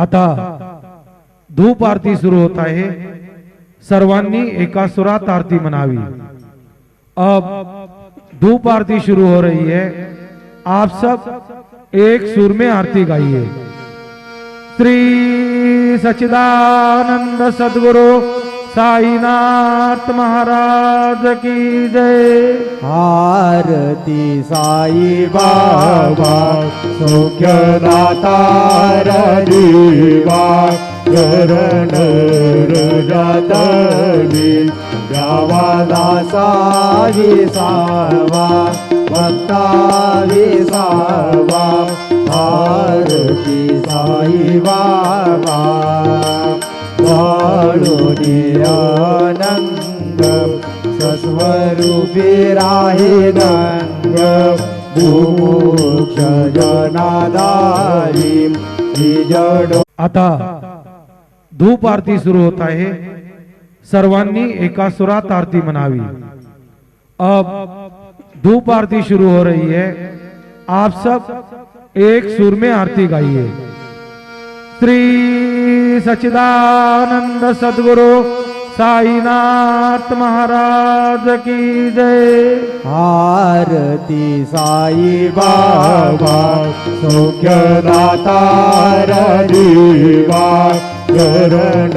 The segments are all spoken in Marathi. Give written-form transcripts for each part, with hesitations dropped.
आता धूप आरती सुरू होता है। सर्वांनी एका सुरात आरती मनावी। अब धूप आरती शुरू हो रही है। आप सब एक सुर में आरती गाइए। श्री सच्चिदानंद सद्गुरु साईनाथ महाराज की जय। आरती साई बाबा सौख्यदाता देवा चरण रजतली गावाला सावी सावा भक्ता विसावा। आरती साई बाबा आनंद सस्वरूपी राही गंग मोक्ष जनाधारी जडो। आता धूप आरती सुरू होता है। सर्वांनी एका सुरात आरती मनावी। अब धूप आरती शुरू हो रही है। आप सब एक सुर में आरती गाइए। श्री सच्चिदानंद सद्गुरु साईनाथ महाराज की जय। आरती साई बाबा सौख्यदाता देवा चरण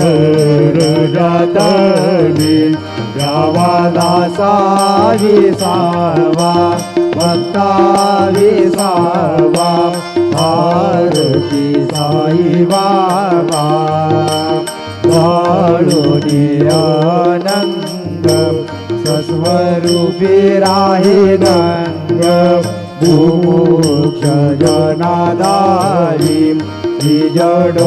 रजतली गावाला सावी सावा भक्ता विसावा। आरती साई बाबा आनंद सस्वरूपी राही गंग मोक्ष जनाधारी जडो।